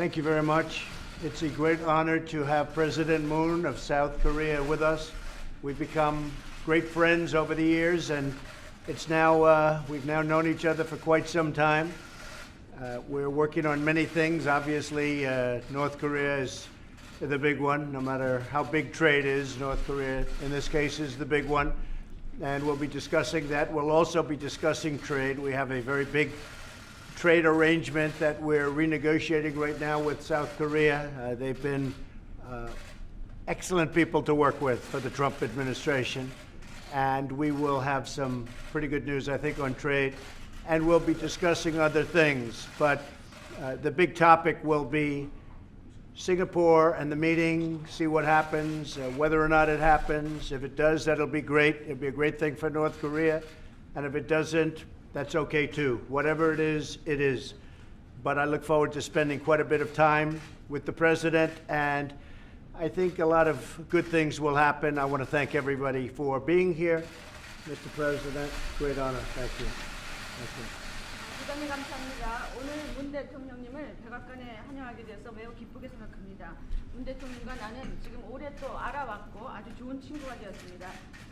Thank you very much. It's a great honor to have President Moon of South Korea with us. We've become great friends over the years, and it's now we've now known each other for quite some time. We're working on many things. Obviously, North Korea is the big one. No matter how big trade is, North Korea, in this case, is the big one. And we'll be discussing that. We'll also be discussing trade. We have a very big trade arrangement that we're renegotiating right now with South Korea. They've been excellent people to work with for the Trump administration. And we will have some pretty good news, I think, on trade. And we'll be discussing other things. But the big topic will be Singapore and the meeting, see what happens, whether or not it happens. If it does, that'll be great. It'll be a great thing for North Korea. And if it doesn't, that's okay too. Whatever it is, it is. But I look forward to spending quite a bit of time with the president, and I think a lot of good things will happen. I want to thank everybody for being here. Mr. President, great honor. Thank you. Thank you. 대단히 감사합니다. 오늘 문 대통령님을 백악관에 환영하게 돼서 매우 기쁘게 생각합니다. 문 대통령과 나는 지금 오래 또 알아왔고 아주 좋은 친구가 되었습니다.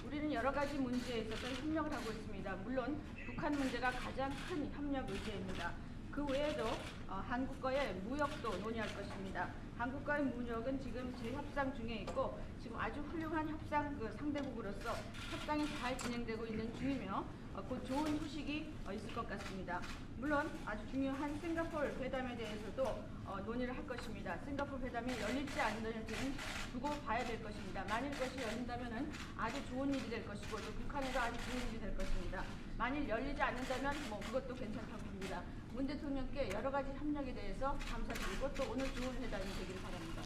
우리는 여러 가지 문제에 있어서 협력을 하고 있습니다. 물론 북한 문제가 가장 큰 협력 의제입니다. 그 외에도 한국과의 무역도 논의할 것입니다. 한국과의 무역은 지금 재협상 중에 있고 지금 아주 훌륭한 협상 상대국으로서 협상이 잘 진행되고 있는 중이며 곧 좋은 소식이 있을 것 같습니다. 물론 아주 중요한 싱가포르 회담에 대해서도 논의를 할 것입니다. 싱가포르 회담이 열릴지 안 열릴지는 두고 봐야 될 것입니다. 만일 그것이 열린다면 아주 좋은 일이 될 것이고 또 북한에도 아주 좋은 일이 될 것입니다. 만일 열리지 않는다면 그것도 괜찮다고 봅니다. 문 대통령께 여러 가지 협력에 대해서 감사드리고 또 오늘 좋은 회담이 되기를 바랍니다.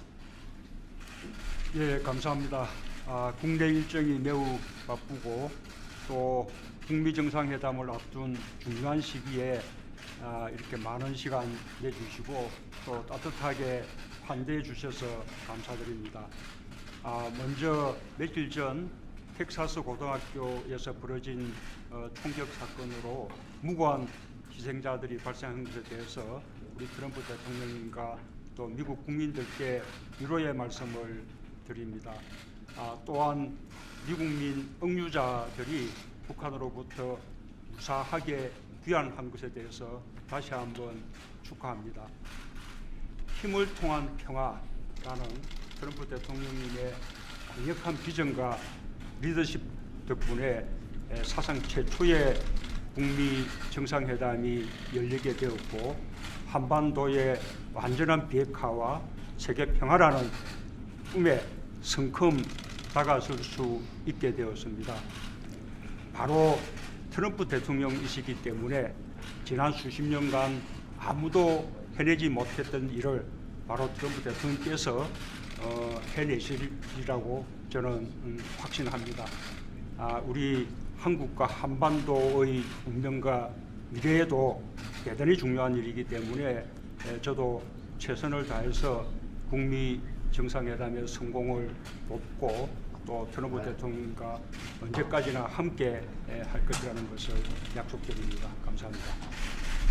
예, 감사합니다. 국내 일정이 매우 바쁘고 또 북미 정상회담을 앞둔 중요한 시기에 이렇게 많은 시간 내주시고 또 따뜻하게 환대해 주셔서 감사드립니다. 먼저 며칠 전 텍사스 고등학교에서 벌어진 총격 사건으로 무고한 희생자들이 발생한 것에 대해서 우리 트럼프 대통령님과 또 미국 국민들께 위로의 말씀을 드립니다. 또한 미국민 억류자들이 북한으로부터 무사하게 귀환한 것에 대해서 다시 한번 축하합니다. 힘을 통한 평화라는 트럼프 대통령님의 강력한 비전과 리더십 덕분에 사상 최초의 북미 정상회담이 열리게 되었고 한반도의 완전한 비핵화와 세계 평화라는 꿈에 성큼 다가설 수 있게 되었습니다. 바로 트럼프 대통령이시기 때문에 지난 수십 년간 아무도 해내지 못했던 일을 바로 트럼프 대통령께서 해내시리라고 저는 확신합니다. 우리 한국과 한반도의 운명과 미래에도 대단히 중요한 일이기 때문에 저도 최선을 다해서 북미 정상회담의 성공을 돕고 또 트럼프 대통령과 언제까지나 함께 할 것이라는 것을 약속드립니다. 감사합니다.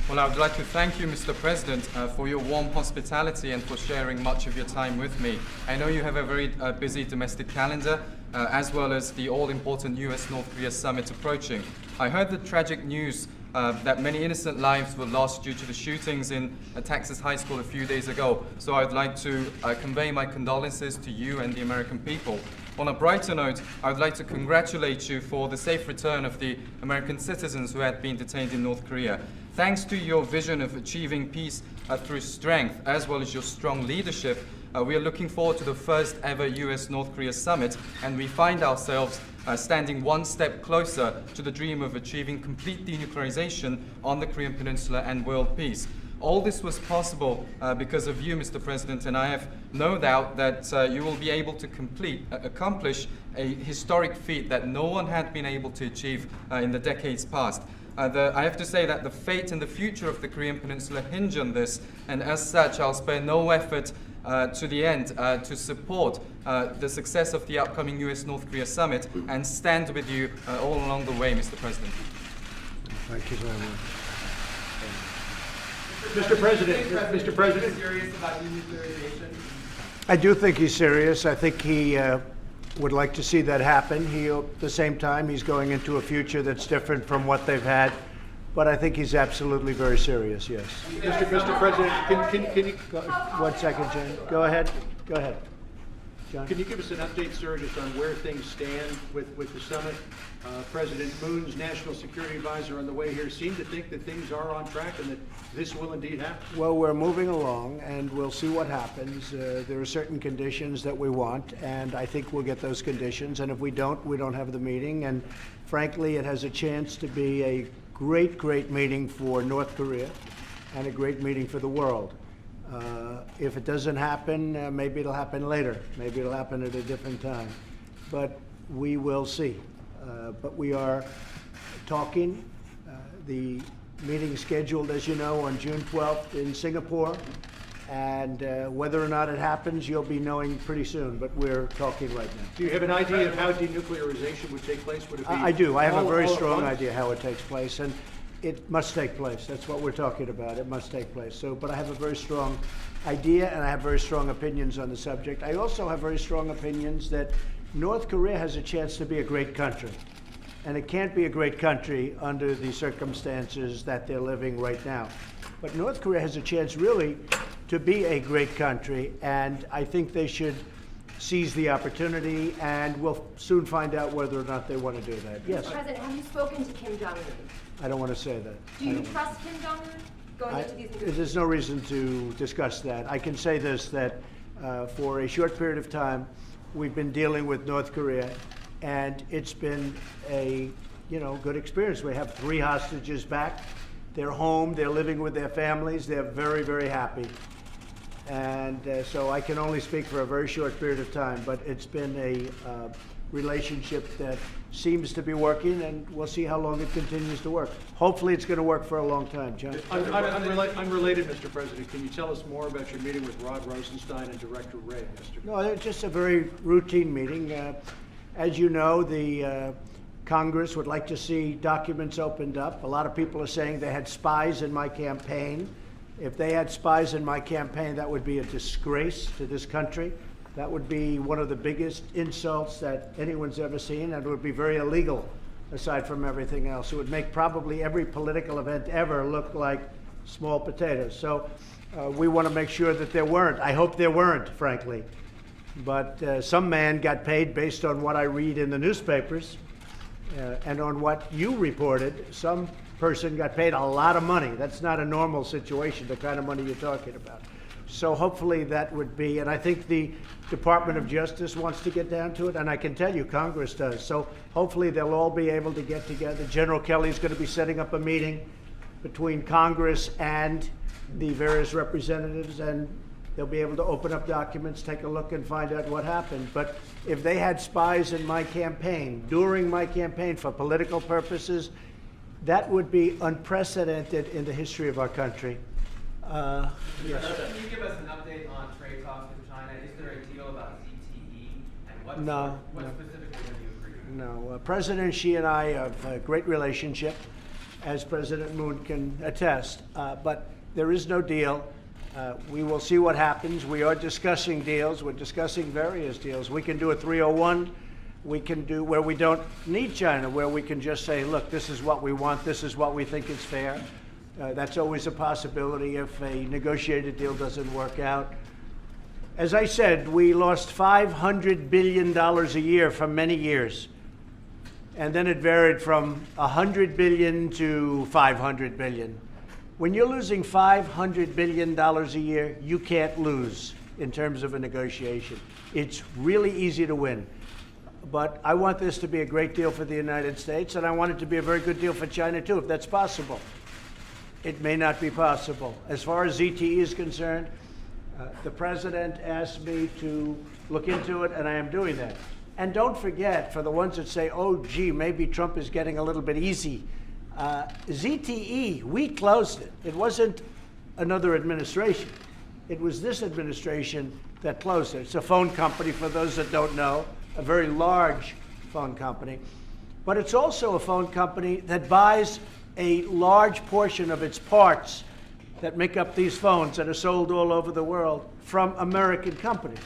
Well, I would like to thank you, Mr. President, for your warm hospitality and for sharing much of your time with me. I know you have a very busy domestic calendar, as well as the all-important US-North Korea summit approaching. I heard the tragic news that many innocent lives were lost due to the shootings in a Texas high school a few days ago. So I'd like to convey my condolences to you and the American people. On a brighter note, I would like to congratulate you for the safe return of the American citizens who had been detained in North Korea. Thanks to your vision of achieving peace through strength, as well as your strong leadership, we are looking forward to the first ever US-North Korea summit, and we find ourselves standing one step closer to the dream of achieving complete denuclearization on the Korean Peninsula and world peace. All this was possible because of you, Mr. President, and I have no doubt that you will be able to accomplish a historic feat that no one had been able to achieve in the decades past. I have to say that the fate and the future of the Korean Peninsula hinge on this, and as such, I'll spare no effort to the end to support the success of the upcoming US-North Korea summit and stand with you all along the way, Mr. President. Thank you very much. Mr. President, Mr. President. Serious about denuclearization? I do think he's serious. I think he would like to see that happen. At the same time, he's going into a future that's different from what they've had. But I think he's absolutely very serious, yes. Mr. President, can you, 1 second, Jen. Go ahead. Go ahead. John? can you give us an update, sir, just on where things stand with the summit? President Moon's national security advisor on the way here seemed to think that things are on track and that this will indeed happen. Well, we're moving along, and we'll see what happens. There are certain conditions that we want, and I think we'll get those conditions. And if we don't have the meeting. And frankly, it has a chance to be a great, great meeting for North Korea and a great meeting for the world. If it doesn't happen, maybe it'll happen later. Maybe it'll happen at a different time. But we will see. But we are talking. The meeting scheduled, as you know, on June 12th in Singapore. And whether or not it happens, you'll be knowing pretty soon. But we're talking right now. Do you have an idea of how denuclearization would take place? Would it be I do. I have a very all at strong once? idea how it takes place, and it must take place. That's what we're talking about. It must take place. So, but I have a very strong idea, and I have very strong opinions on the subject. I also have very strong opinions that North Korea has a chance to be a great country, and it can't be a great country under the circumstances that they're living right now. But North Korea has a chance, really, to be a great country, and I think they should seize the opportunity, and we'll soon find out whether or not they want to do that. Yes, President, have you spoken to Kim Jong-un? I don't want to say that. Do you trust Kim Jong-un going into these negotiations? There's no reason to discuss that. I can say this, that for a short period of time, we've been dealing with North Korea, and it's been a good experience. We have 3 hostages back. They're home. They're living with their families. They're very, very happy. And so I can only speak for a very short period of time, but it's been a relationship that seems to be working, and we'll see how long it continues to work. Hopefully it's going to work for a long time, John. Unrelated, Mr. President, can you tell us more about your meeting with Rod Rosenstein and Director Wray yesterday? No, it's just a very routine meeting. As you know, the Congress would like to see documents opened up. A lot of people are saying they had spies in my campaign. If they had spies in my campaign, that would be a disgrace to this country. That would be one of the biggest insults that anyone's ever seen, and it would be very illegal, aside from everything else. It would make probably every political event ever look like small potatoes. So we want to make sure that there weren't. I hope there weren't, frankly. But some man got paid based on what I read in the newspapers and on what you reported. Some person got paid a lot of money. That's not a normal situation, the kind of money you're talking about. So hopefully that would be, and I think the Department of Justice wants to get down to it, and I can tell you Congress does. So hopefully they'll all be able to get together. General Kelly's going to be setting up a meeting between Congress and the various representatives, and they'll be able to open up documents, take a look, and find out what happened. But if they had spies in my campaign, during my campaign for political purposes, that would be unprecedented in the history of our country. Yes. Can you give us an update on trade talks with China? Is there a deal about ZTE? And what specifically have you agreed? No. President Xi and I have a great relationship, as President Moon can attest. But there is no deal. We will see what happens. We are discussing deals. We're discussing various deals. We can do a 301. We can do where we don't need China, where we can just say, look, this is what we want. This is what we think is fair. That's always a possibility if a negotiated deal doesn't work out. As I said, we lost $500 billion a year for many years. And then it varied from $100 billion to $500 billion. When you're losing $500 billion a year, you can't lose in terms of a negotiation. It's really easy to win. But I want this to be a great deal for the United States, and I want it to be a very good deal for China, too, if that's possible. It may not be possible. As far as ZTE is concerned, the president asked me to look into it, and I am doing that. And don't forget, for the ones that say, oh, gee, maybe Trump is getting a little bit easy, ZTE, we closed it. It wasn't another administration. It was this administration that closed it. It's a phone company, for those that don't know, a very large phone company. But it's also a phone company that buys a large portion of its parts that make up these phones that are sold all over the world from American companies.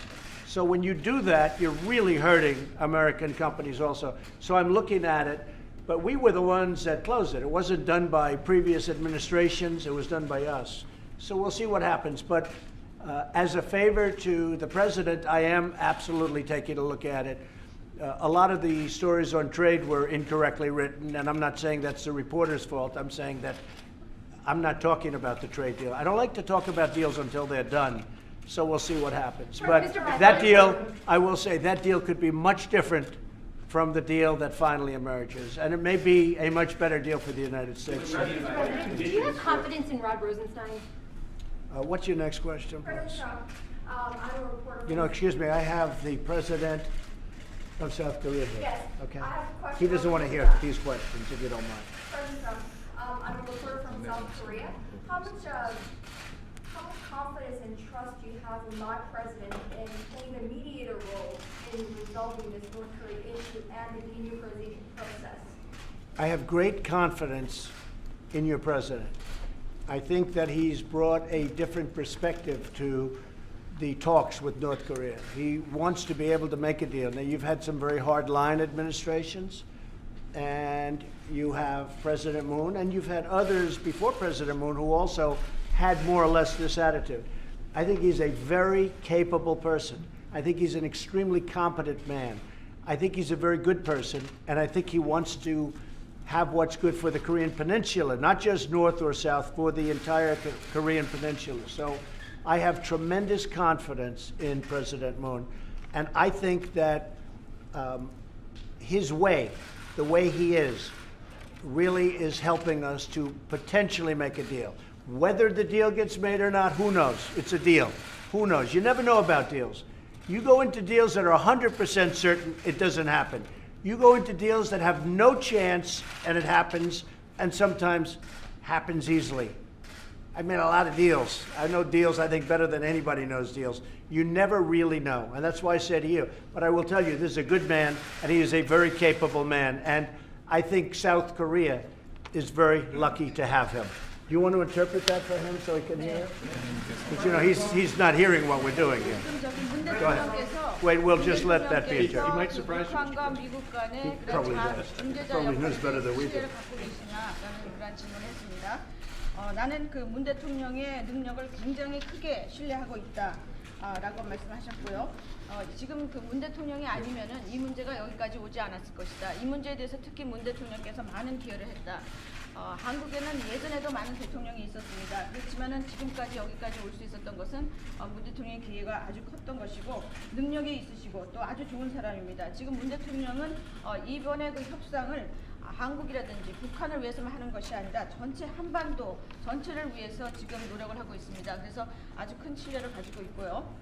So when you do that, you're really hurting American companies also. So I'm looking at it, but we were the ones that closed it. It wasn't done by previous administrations, it was done by us. So we'll see what happens. But as a favor to the president, I am absolutely taking a look at it. A lot of the stories on trade were incorrectly written, and I'm not saying that's the reporter's fault. I'm saying that I'm not talking about the trade deal. I don't like to talk about deals until they're done, so we'll see what happens. But Mr. President. that deal, I will say, that deal could be much different from the deal that finally emerges, and it may be a much better deal for the United States. Mr. President, do you have confidence in Rod Rosenstein? What's your next question, President please? Trump, I'm a reporter. You know, excuse me, I have the president of South Korea here. Yes, Okay. I have a question He doesn't want to hear about- these questions, if you don't mind. President Trump, I'm a reporter from South Korea. How much confidence and trust do you have in my president in playing a mediator role in resolving this North Korea issue and the denuclearization process? I have great confidence in your president. I think that he's brought a different perspective to the talks with North Korea. He wants to be able to make a deal. Now, you've had some very hard-line administrations, and you have President Moon, and you've had others before President Moon who also had more or less this attitude. I think he's a very capable person. I think he's an extremely competent man. I think he's a very good person, and I think he wants to have what's good for the Korean Peninsula, not just North or South, for the entire Korean Peninsula. So I have tremendous confidence in President Moon, and I think that his way, the way he is, really is helping us to potentially make a deal. Whether the deal gets made or not, who knows? It's a deal. Who knows? You never know about deals. You go into deals that are 100% certain it doesn't happen. You go into deals that have no chance and it happens, and sometimes happens easily. I made a lot of deals. I know deals, I think, better than anybody knows deals. You never really know, and that's why I say to you. But I will tell you, this is a good man, and he is a very capable man, and I think South Korea is very lucky to have him. Do you want to interpret that for him so he can hear it? Because, you know, he's not hearing what we're doing here. Go ahead. Wait, we'll just let that be a joke. He might surprise you. 북한과 미국 간의 probably 그런 does. 중재자 Probably knows better than we do. 신뢰를 갖고 계시냐라는 그런 질문을 했습니다. 나는 그 문 대통령의 능력을 굉장히 크게 신뢰하고 있다라고 말씀하셨고요. 지금 그 문 대통령이 아니면은 이 문제가 여기까지 오지 않았을 것이다. 이 문제에 대해서 특히 문 대통령께서 많은 기여를 했다. 한국에는 예전에도 많은 대통령이 있었습니다. 그렇지만은 지금까지 여기까지 올 수 있었던 것은 문 대통령의 기여가 아주 컸던 것이고 능력이 있으시고 또 아주 좋은 사람입니다. 지금 문 대통령은 이번에 그 협상을 한국이라든지 북한을 위해서만 하는 것이 아니라 전체 한반도 전체를 위해서 지금 노력을 하고 있습니다. 그래서 아주 큰 신뢰를 가지고 있고요.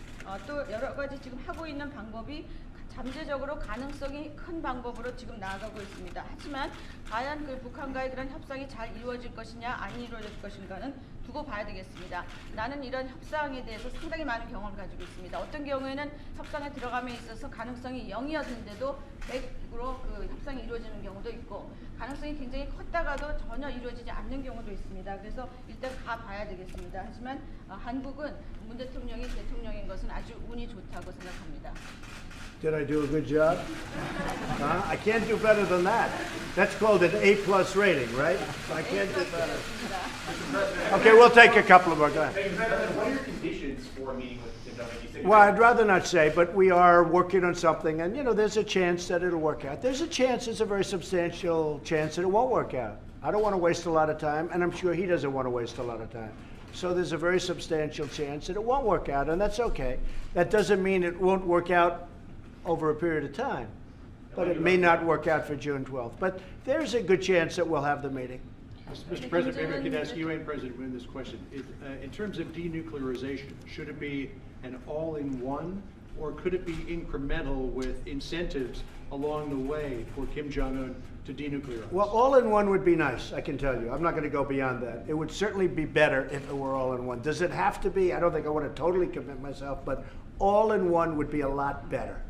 또 여러 가지 지금 하고 있는 방법이 잠재적으로 가능성이 큰 방법으로 지금 나아가고 있습니다. 하지만 과연 그 북한과의 그런 협상이 잘 이루어질 것이냐 안 이루어질 것인가는 두고 봐야 되겠습니다. 나는 이런 협상에 대해서 상당히 많은 경험을 가지고 있습니다. 어떤 경우에는 협상에 들어감에 있어서 가능성이 0이었는데도 100%로 그 협상이 이루어지는 경우도 있고 가능성이 굉장히 컸다가도 전혀 이루어지지 않는 경우도 있습니다. 그래서 일단 가봐야 되겠습니다. 하지만 한국은 문 대통령이 대통령인 것은 아주 운이 좋다고 생각합니다. Did I do a good job? I can't do better than that. That's called an A+ rating, right? I can't do better. Okay, we'll take a couple of more. Go ahead. What are your conditions for meeting with Kim Jong-un? Well, I'd rather not say, but we are working on something, and, you know, there's a chance that it'll work out. There's a very substantial chance that it won't work out. I don't want to waste a lot of time, and I'm sure he doesn't want to waste a lot of time. So there's a very substantial chance that it won't work out, and that's okay. That doesn't mean it won't work out over a period of time, but it may not work out for June 12th. But there's a good chance that we'll have the meeting. Mr. President, maybe I could ask you and President Moon this question. In terms of denuclearization, should it be an all-in-one, or could it be incremental with incentives along the way for Kim Jong-un to denuclearize? Well, all-in-one would be nice, I can tell you. I'm not going to go beyond that. It would certainly be better if it were all-in-one. Does it have to be? I don't think I want to totally commit myself, but all-in-one would be a lot better.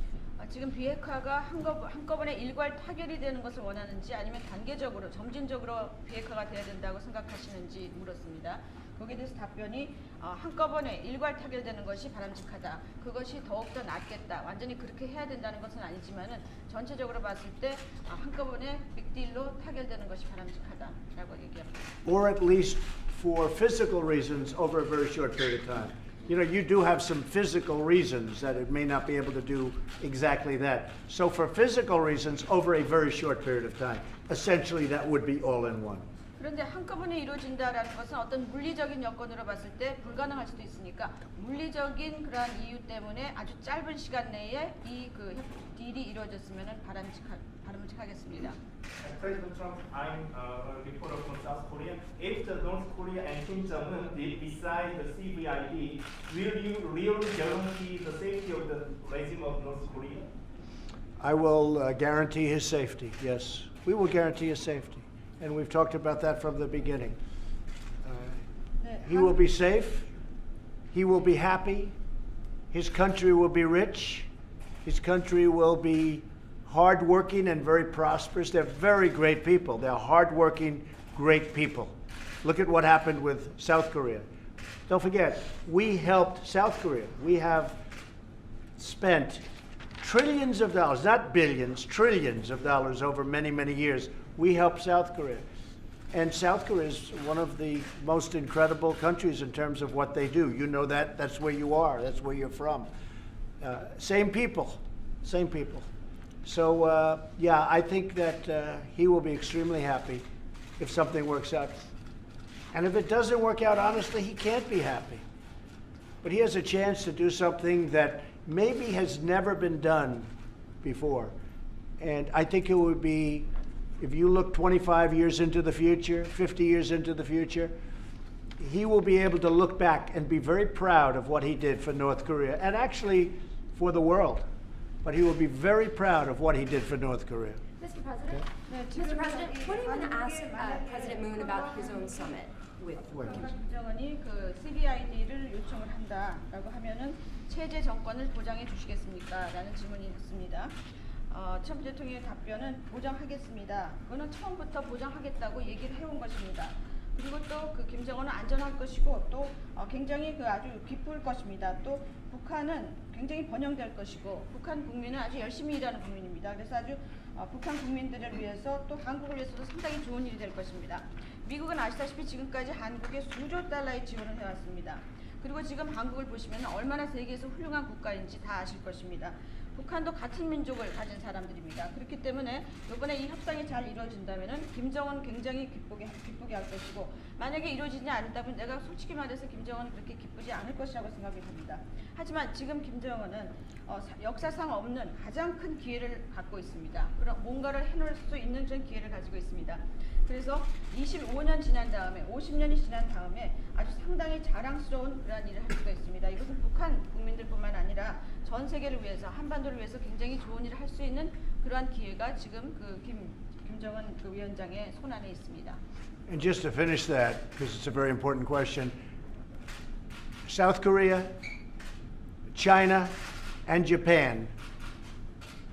지금 비핵화가 한꺼번에 일괄 타결이 되는 것을 원하는지 아니면 단계적으로 점진적으로 비핵화가 돼야 된다고 생각하시는지 물었습니다. 거기에 대해서 답변이 한꺼번에 일괄 타결되는 것이 바람직하다. 그것이 더욱더 낫겠다. 완전히 그렇게 해야 된다는 것은 아니지만은 전체적으로 봤을 때 한꺼번에 빅딜로 타결되는 것이 바람직하다라고 얘기합니다. Or at least for physical reasons over a very short period of time. You know, you do have some physical reasons that it may not be able to do exactly that. So for physical reasons over a very short period of time, essentially that would be all in one. 그런데 한꺼번에 이루어진다라는 것은 어떤 물리적인 여건으로 봤을 때 불가능할 수도 있으니까 물리적인 그러한 이유 때문에 아주 짧은 시간 내에 이 딜이 이루어졌으면 바람직하겠습니다. President Trump, I'm a reporter from South Korea. If the North Korea and Kim Jong-un decide the CVID, will you really guarantee the safety of the regime of North Korea? I will guarantee his safety, yes. We will guarantee his safety. And we've talked about that from the beginning. He will be safe. He will be happy. His country will be rich. His country will be hardworking and very prosperous. They're very great people. They're hardworking, great people. Look at what happened with South Korea. Don't forget, we helped South Korea. We have spent trillions of dollars, not billions, trillions of dollars over many, many years. We helped South Korea. And South Korea is one of the most incredible countries in terms of what they do. You know that. That's where you are. That's where you're from. Same people. Same people. So, yeah, I think that he will be extremely happy if something works out. And if it doesn't work out, honestly, he can't be happy. But he has a chance to do something that maybe has never been done before. And I think it would be, if you look 25 years into the future, 50 years into the future, he will be able to look back and be very proud of what he did for North Korea and actually for the world. But he will be very proud of what he did for North Korea. Mr. President, Mr. President, what do you want to ask President Moon about his own summit with Kim? 김정은이 그 CVID를 요청을 한다라고 하면은 체제 정권을 보장해 주시겠습니까? 라는 질문이 있습니다. 트럼프 대통령의 답변은 보장하겠습니다. 그거는 처음부터 보장하겠다고 얘기를 해온 것입니다. 그리고 또 그 김정은은 안전할 것이고 또 굉장히 아주 기쁠 것입니다. 또 북한은 굉장히 번영될 것이고 북한 국민은 아주 열심히 일하는 국민입니다. 그래서 아주 북한 국민들을 위해서 또 한국을 위해서도 상당히 좋은 일이 될 것입니다. 미국은 아시다시피 지금까지 한국에 수조 달러의 지원을 해왔습니다. 그리고 지금 한국을 보시면 얼마나 세계에서 훌륭한 국가인지 다 아실 것입니다. 북한도 같은 민족을 가진 사람들입니다. 그렇기 때문에 이번에 이 협상이 잘 이루어진다면은 김정은 굉장히 기쁘게 할 것이고 만약에 이루어지지 않는다면 내가 솔직히 말해서 김정은은 그렇게 기쁘지 않을 것이라고 생각이 듭니다. 하지만 지금 김정은은 역사상 없는 가장 큰 기회를 갖고 있습니다. 그럼 뭔가를 해놓을 수 있는 그런 기회를 가지고 있습니다. 그래서 25년 지난 다음에 50년이 지난 다음에 아주 상당히 자랑스러운 그런 일을 할 수가 있습니다. 이것은 북한 국민들뿐만 아니라 전 세계를 위해서 한반도를 위해서 굉장히 좋은 일을 할 수 있는 그러한 기회가 지금 그 김정은 그 위원장의 손안에 있습니다. And just to finish that, because it's a very important question, South Korea, China, and Japan,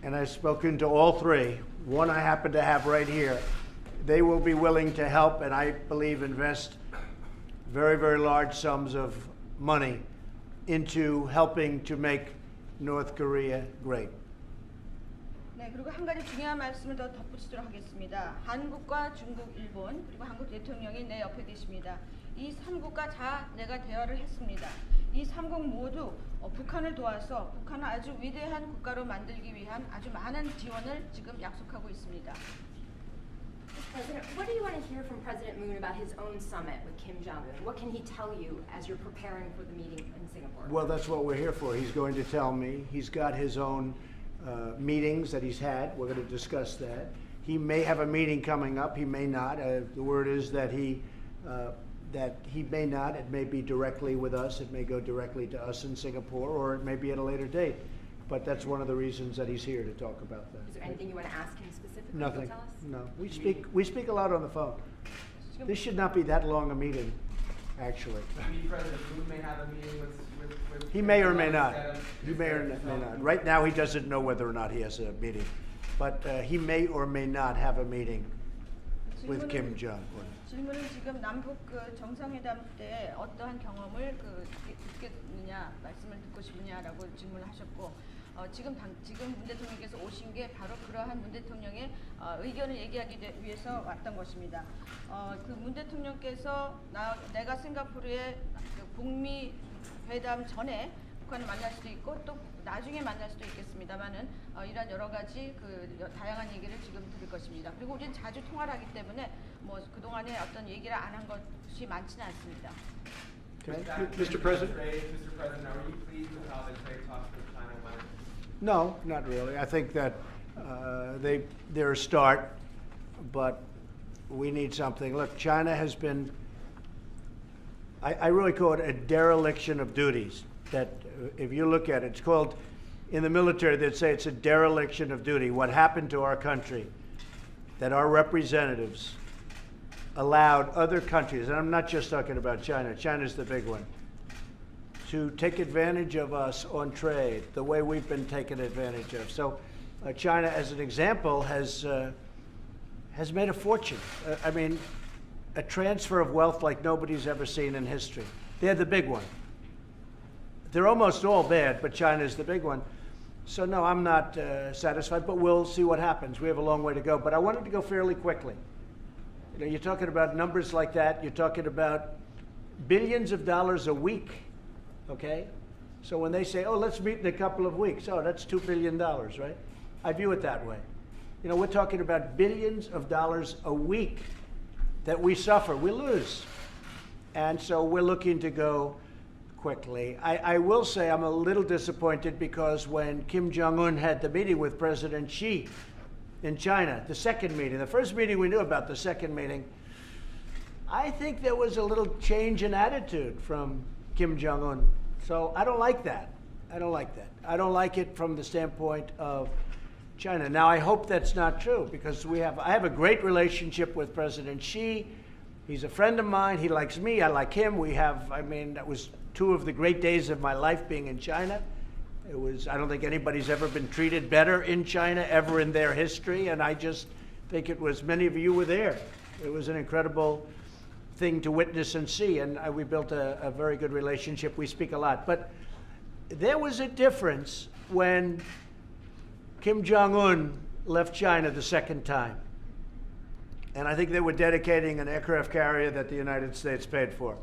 and I've spoken to all three, one I happen to have right here, they will be willing to help and I believe invest very, very large sums of money into helping to make North Korea great. 네, 그리고 한 가지 중요한 말씀을 더 덧붙이도록 하겠습니다. 한국과 중국, 일본 그리고 한국 대통령이 내 옆에 계십니다. 이 3국과 다 내가 대화를 했습니다. 이 3국 모두 북한을 도와서 북한을 아주 위대한 국가로 만들기 위한 아주 많은 지원을 지금 약속하고 있습니다. President, what do you want to hear from President Moon about his own summit with Kim Jong-un? What can he tell you as you're preparing for the meeting in Singapore? Well, that's what we're here for. He's going to tell me. He's got his own meetings that he's had. We're going to discuss that. He may have a meeting coming up. He may not. The word is that he may not. It may be directly with us. It may go directly to us in Singapore, or it may be at a later date. But that's one of the reasons that he's here to talk about that. Is there anything you want to ask him specifically? Nothing. Tell us? No. We speak a lot on the phone. This should not be that long a meeting, actually. Maybe President Moon may have a meeting with He may or may Kim not. instead of- He may or instead may of- not. Right now, he doesn't know whether or not he has a meeting. But he may or may not have a meeting with Kim Jong-un. 질문은 지금 남북 그 정상회담 때 어떠한 경험을 듣겠느냐, 말씀을 듣고 싶느냐라고 질문을 하셨고, 지금 문 대통령께서 오신 게 바로 그러한 문 대통령의 의견을 얘기하기 위해서 왔던 것입니다. 그 문 대통령께서 내가 싱가포르에 그 북미 회담 전에 북한을 만날 수도 있고 또 나중에 만날 수도 있겠습니다만은 이런 여러 가지 그 다양한 얘기를 지금 들을 것입니다. 그리고 우리는 자주 통화를 하기 때문에 뭐 그동안에 어떤 얘기를 안 한 것이 많지는 않습니다. Mr. President? Mr. President, are you pleased with how the trade talks with China went? No, not really. I think that they're a start, but we need something. Look, China has been, I really call it a dereliction of duties. That if you look at it, it's called, in the military, they'd say it's a dereliction of duty. What happened to our country, that our representatives allowed other countries, and I'm not just talking about China, China's the big one, to take advantage of us on trade the way we've been taken advantage of. So China, as an example, has made a fortune. I mean, a transfer of wealth like nobody's ever seen in history. They're the big one. They're almost all bad, but China's the big one. So no, I'm not satisfied, but we'll see what happens. We have a long way to go. But I wanted to go fairly quickly. You know, you're talking about numbers like that. You're talking about billions of dollars a week, okay? So when they say, oh, let's meet in a couple of weeks, oh, that's $2 billion, right? I view it that way. You know, we're talking about billions of dollars a week that we suffer, we lose. And so we're looking to go quickly. I will say I'm a little disappointed because when Kim Jong-un had the meeting with President Xi in China, the second meeting, the first meeting we knew about, the second meeting, I think there was a little change in attitude from Kim Jong-un. So I don't like that. I don't like that. I don't like it from the standpoint of China. Now, I hope that's not true because I have a great relationship with President Xi. He's a friend of mine. He likes me. I like him. That was two of the great days of my life being in China. I don't think anybody's ever been treated better in China ever in their history. And I just think many of you were there. It was an incredible thing to witness and see. And we built a very good relationship. We speak a lot. But there was a difference when Kim Jong-un left China the second time. And I think they were dedicating an aircraft carrier that the United States paid for.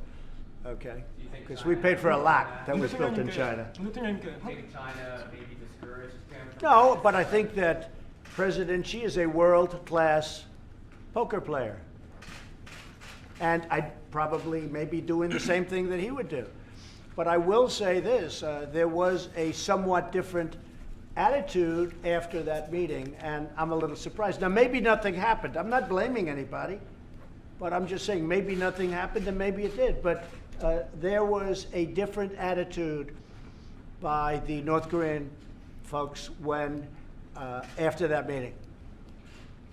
Okay? Because we paid for a lot that was built in China. Do you think China maybe discouraged him? No, but I think that President Xi is a world-class poker player. And I'd probably maybe doing the same thing that he would do. But I will say this, there was a somewhat different attitude after that meeting, and I'm a little surprised. Now, maybe nothing happened. I'm not blaming anybody, but I'm just saying maybe nothing happened and maybe it did. But there was a different attitude by the North Korean folks when after that meeting.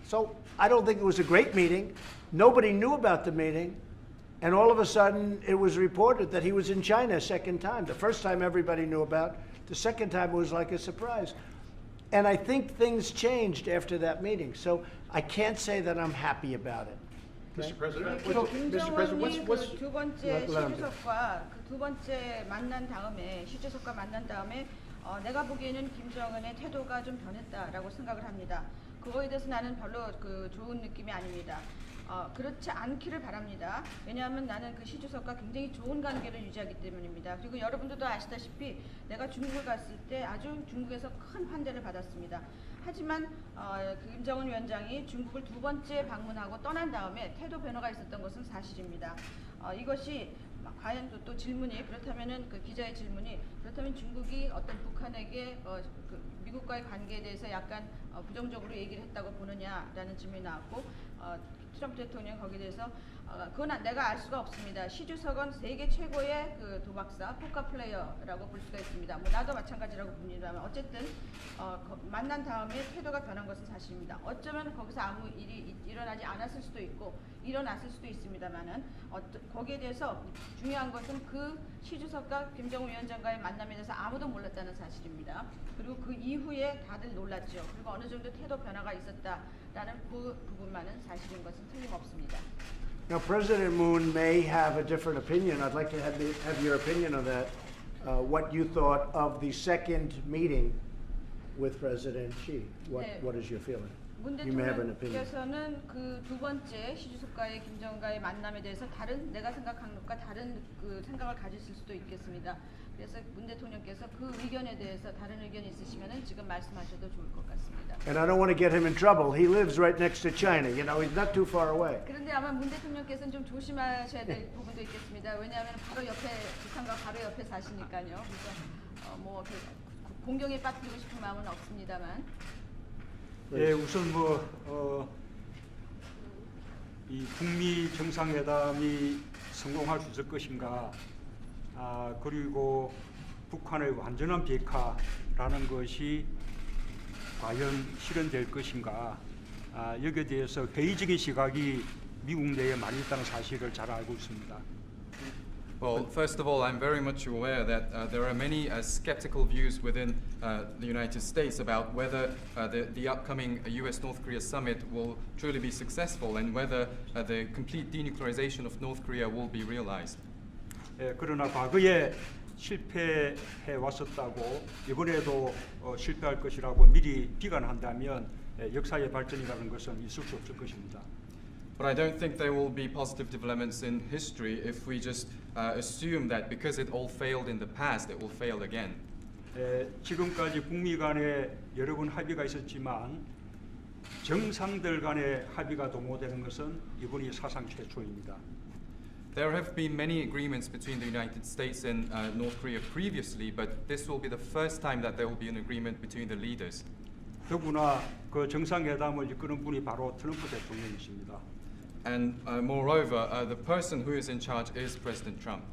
So I don't think it was a great meeting. Nobody knew about the meeting. And all of a sudden, it was reported that he was in China a second time. The first time everybody knew about. The second time it was like a surprise. And I think things changed after that meeting. So I can't say that I'm happy about it. Mr. President, 김정은이 what's 그 두 번째 시주석과 그 두 번째 시주석과 만난 다음에 내가 보기에는 김정은의 태도가 좀 변했다라고 생각을 합니다. 그거에 대해서 나는 별로 그 좋은 느낌이 아닙니다. 그렇지 않기를 바랍니다. 왜냐하면 나는 그 시주석과 굉장히 좋은 관계를 유지하기 때문입니다. 그리고 여러분들도 아시다시피 내가 중국을 갔을 때 아주 중국에서 큰 환대를 받았습니다. 하지만 김정은 위원장이 중국을 두 번째 방문하고 떠난 다음에 태도 변화가 있었던 것은 사실입니다. 이것이 과연 또 질문이 그렇다면은 그 기자의 질문이 그렇다면 중국이 어떤 북한에게 그 미국과의 관계에 대해서 약간 부정적으로 얘기를 했다고 보느냐라는 질문이 나왔고 트럼프 대통령이 거기에 대해서 그건 내가 알 수가 없습니다. 시 주석은 세계 최고의 그 도박사, 포커 플레이어라고 볼 수가 있습니다. 뭐 나도 마찬가지라고 봅니다만 어쨌든 만난 다음에 태도가 변한 것은 사실입니다. 어쩌면 거기서 아무 일이 일어나지 않았을 수도 있고 일어났을 수도 있습니다만은 거기에 대해서 중요한 것은 그 시 주석과 김정은 위원장과의 만남에 대해서 아무도 몰랐다는 사실입니다. 그리고 그 이후에 다들 놀랐죠. 그리고 어느 정도 태도 변화가 있었다라는 그 부분만은 사실인 것은 틀림없습니다. Now, President Moon may have a different opinion. I'd like to have your opinion on that. What you thought of the second meeting with President Xi. What is your feeling? 문 You may have an opinion. 대통령께서는 그 두 번째 시 주석과의 김정은과의 만남에 대해서 내가 생각한 것과 다른 그 생각을 가지실 수도 있겠습니다. 그래서 문 대통령께서 그 의견에 대해서 다른 의견이 있으시면은 지금 말씀하셔도 좋을 것 같습니다. And I don't want to get him in trouble. He lives right next to China. You know, he's not too far away. 그런데 아마 문 대통령께서는 좀 조심하셔야 될 부분도 있겠습니다. 왜냐하면 바로 옆에 북한과 바로 옆에 사시니까요. 그래서 뭐 공경에 빠뜨리고 싶은 마음은 없습니다만. 예, 우선 이 북미 정상회담이 성공할 수 있을 것인가, 그리고 북한의 완전한 비핵화라는 것이 과연 실현될 것인가, 여기에 대해서 회의적인 시각이 미국 내에 많이 있다는 사실을 잘 알고 있습니다. Well, first of all, I'm very much aware that there are many skeptical views within the United States about whether the upcoming U.S.-North Korea summit will truly be successful and whether the complete denuclearization of North Korea will be realized. 그러나 과거에 실패해 왔었다고 이번에도 실패할 것이라고 미리 비관한다면 역사의 발전이라는 것은 있을 수 없을 것입니다. But I don't think there will be positive developments in history if we just assume that because it all failed in the past, it will fail again. 지금까지 북미 간에 여러 번 합의가 있었지만 정상들 간의 합의가 도모되는 것은 이번이 사상 최초입니다. There have been many agreements between the United States and North Korea previously, but this will be the first time that there will be an agreement between the leaders. 더구나 그 정상회담을 이끄는 분이 바로 트럼프 대통령이십니다. And moreover, the person who is in charge is President Trump.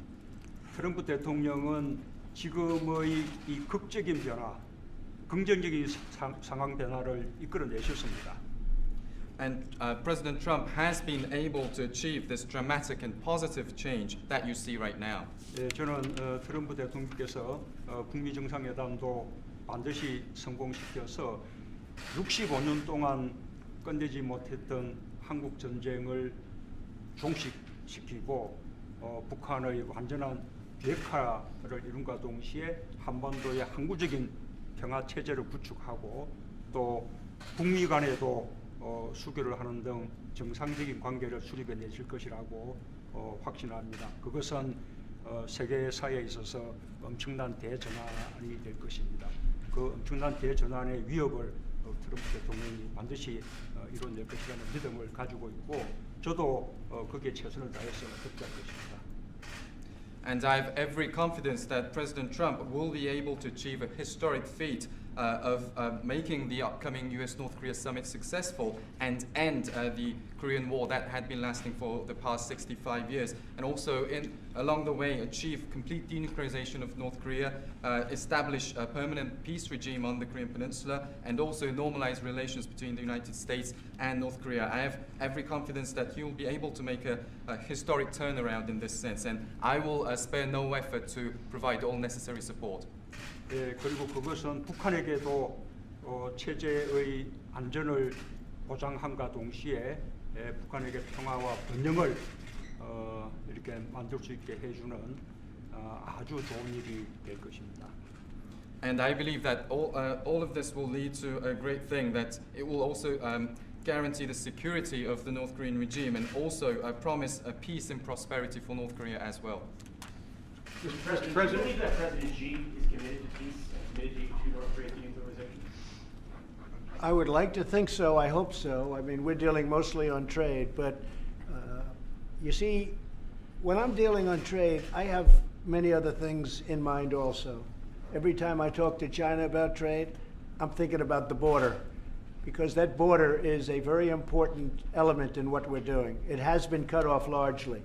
트럼프 대통령은 지금의 이 극적인 변화, 긍정적인 상황 변화를 이끌어내셨습니다. And President Trump has been able to achieve this dramatic and positive change that you see right now. 저는 트럼프 대통령께서 북미 정상회담도 반드시 성공시켜서 65년 동안 끝내지 못했던 한국 전쟁을 종식시키고 북한의 완전한 비핵화를 이룬과 동시에 한반도의 항구적인 평화 체제를 구축하고 또 북미 간에도 수교를 하는 등 정상적인 관계를 수립해 내실 것이라고 확신합니다. 그것은 세계사에 있어서 엄청난 대전환이 될 것입니다. 그 엄청난 대전환의 위협을 트럼프 대통령이 반드시 이뤄낼 것이라는 믿음을 가지고 있고 저도 거기에 최선을 다해서 협조할 것입니다. And I have every confidence that President Trump will be able to achieve a historic feat of making the upcoming U.S.-North Korea summit successful and end the Korean War that had been lasting for the past 65 years, and also along the way achieve complete denuclearization of North Korea, establish a permanent peace regime on the Korean Peninsula, and also normalize relations between the United States and North Korea. I have every confidence that he will be able to make a historic turnaround in this sense, and I will spare no effort to provide all necessary support. 그리고 그것은 북한에게도 체제의 안전을 보장함과 동시에 북한에게 평화와 번영을 이렇게 만들 수 있게 해주는 아주 좋은 일이 될 것입니다. And I believe that all of this will lead to a great thing, that it will also guarantee the security of the North Korean regime and also promise a peace and prosperity for North Korea as well. Mr. President, do you believe that President Xi is committed to peace and committed to North Korea's denuclearization? I would like to think so. I hope so. I mean, we're dealing mostly on trade, but you see, when I'm dealing on trade, I have many other things in mind also. Every time I talk to China about trade, I'm thinking about the border. because that border is a very important element in what we're doing. It has been cut off largely,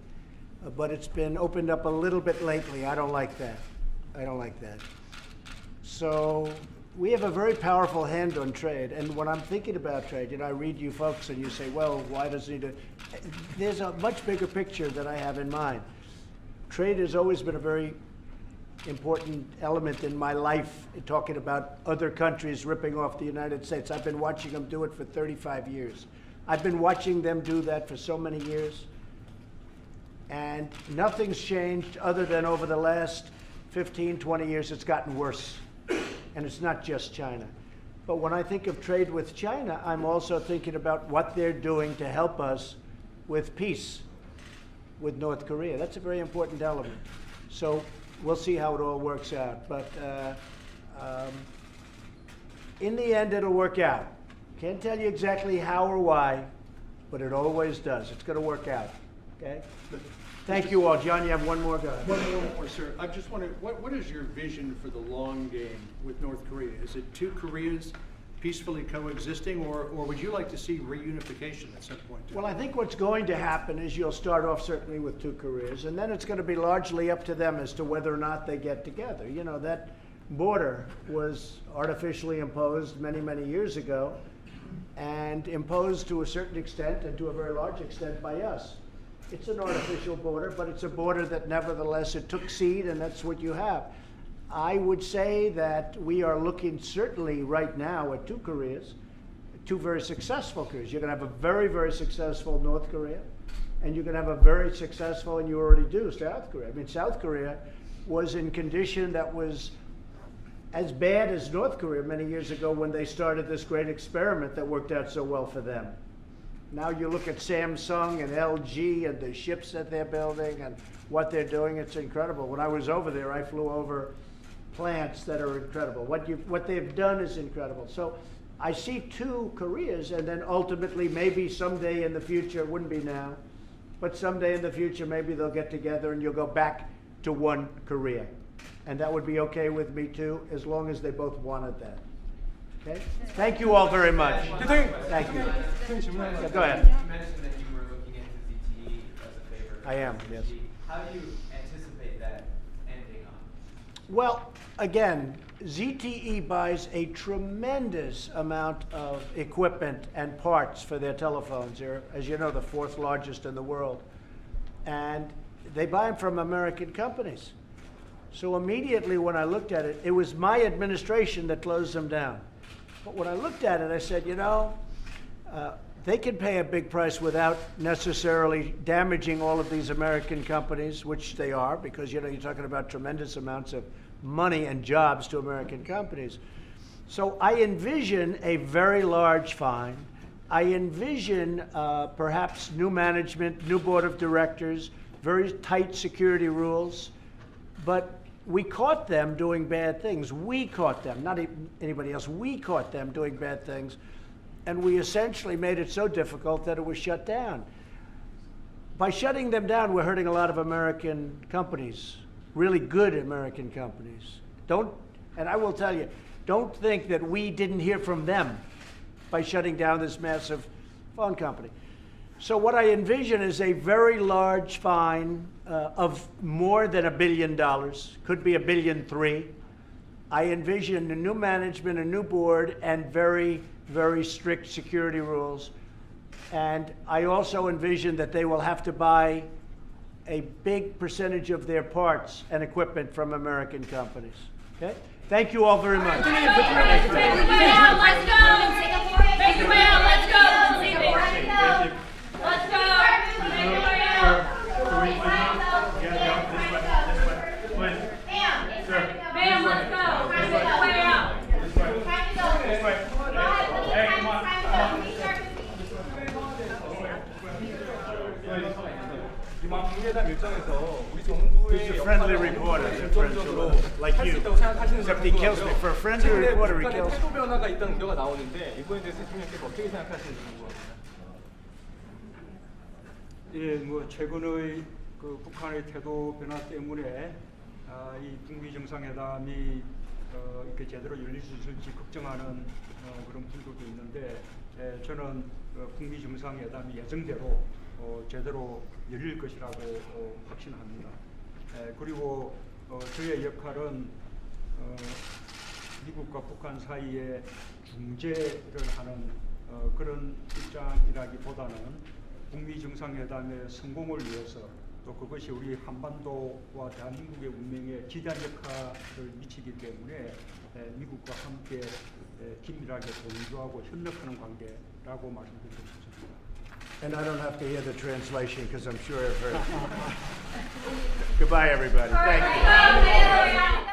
but it's been opened up a little bit lately. I don't like that. I don't like that. So we have a very powerful hand on trade, and when I'm thinking about trade, you know, I read you folks and you say, well, why does he do? There's a much bigger picture that I have in mind. Trade has always been a very important element in my life, talking about other countries ripping off the United States. I've been watching them do it for 35 years. I've been watching them do that for so many years, and nothing's changed other than over the last 15, 20 years, it's gotten worse. And it's not just China. But when I think of trade with China, I'm also thinking about what they're doing to help us with peace with North Korea. That's a very important element. So we'll see how it all works out. But in the end, it'll work out. Can't tell you exactly how or why, but it always does. It's going to work out. Okay? Thank you all. John, you have one more guy. One more, sir. I just wonder, what is your vision for the long game with North Korea? Is it two Koreas peacefully coexisting, or would you like to see reunification at some point? Well, I think what's going to happen is you'll start off certainly with two Koreas, and then it's going to be largely up to them as to whether or not they get together. You know, that border was artificially imposed many, many years ago, and imposed to a certain extent and to a very large extent by us. It's an artificial border, but it's a border that nevertheless it took seed, and that's what you have. I would say that we are looking certainly right now at two Koreas, two very successful Koreas. You're going to have a very, very successful North Korea, and you're going to have a very successful, and you already do, South Korea. I mean, South Korea was in condition that was as bad as North Korea many years ago when they started this great experiment that worked out so well for them. Now you look at Samsung and LG and the ships that they're building and what they're doing, it's incredible. When I was over there, I flew over plants that are incredible. What they've done is incredible. So I see two Koreas, and then ultimately maybe someday in the future, it wouldn't be now, but someday in the future maybe they'll get together and you'll go back to one Korea. And that would be okay with me too, as long as they both wanted that. Okay? Thank you all very much. Thank you. Yeah, go ahead. You mentioned that you were looking into ZTE as a favor. I am, yes. How do you anticipate that ending up? Well, again, ZTE buys a tremendous amount of equipment and parts for their telephones. They're, as you know, the fourth largest in the world. And they buy them from American companies. So immediately when I looked at it, it was my administration that closed them down. But when I looked at it, I said, you know, they can pay a big price without necessarily damaging all of these American companies, which they are, because, you know, you're talking about tremendous amounts of money and jobs to American companies. So I envision a very large fine. I envision perhaps new management, new board of directors, very tight security rules. But we caught them doing bad things. We caught them, not anybody else. We caught them doing bad things. And we essentially made it so difficult that it was shut down. By shutting them down, we're hurting a lot of American companies, really good American companies. And I will tell you, don't think that we didn't hear from them by shutting down this massive phone company. So what I envision is a very large fine of more than $1 billion, could be $1.3 billion. I envision a new management, a new board, and very, very strict security rules. And I also envision that they will have to buy a big percentage of their parts and equipment from American companies. Okay? Thank you all very much. Let's go. Let's go. Ma'am, let's go. Way out. He's a friendly reporter, like you. Except he kills me. For a friendly reporter, he kills me. 태도 변화가 있다는 우려가 나오는데 이거에 대해서 대통령께서 어떻게 생각하시는지 궁금합니다. 예, 뭐 최근의 그 북한의 태도 변화 때문에 이 북미 정상회담이 이렇게 제대로 열릴 수 있을지 걱정하는 그런 분들도 있는데 저는 북미 정상회담이 예정대로 제대로 열릴 것이라고 확신합니다. 그리고 저의 역할은 미국과 북한 사이에 중재를 하는 그런 입장이라기보다는 북미 정상회담의 성공을 위해서 또 그것이 우리 한반도와 대한민국의 운명에 지대한 역할을 미치기 때문에 미국과 함께 긴밀하게 동조하고 협력하는 관계라고 말씀드리고 싶습니다. And I don't have to hear the translation because I'm sure I've heard. Goodbye, everybody. Thank you.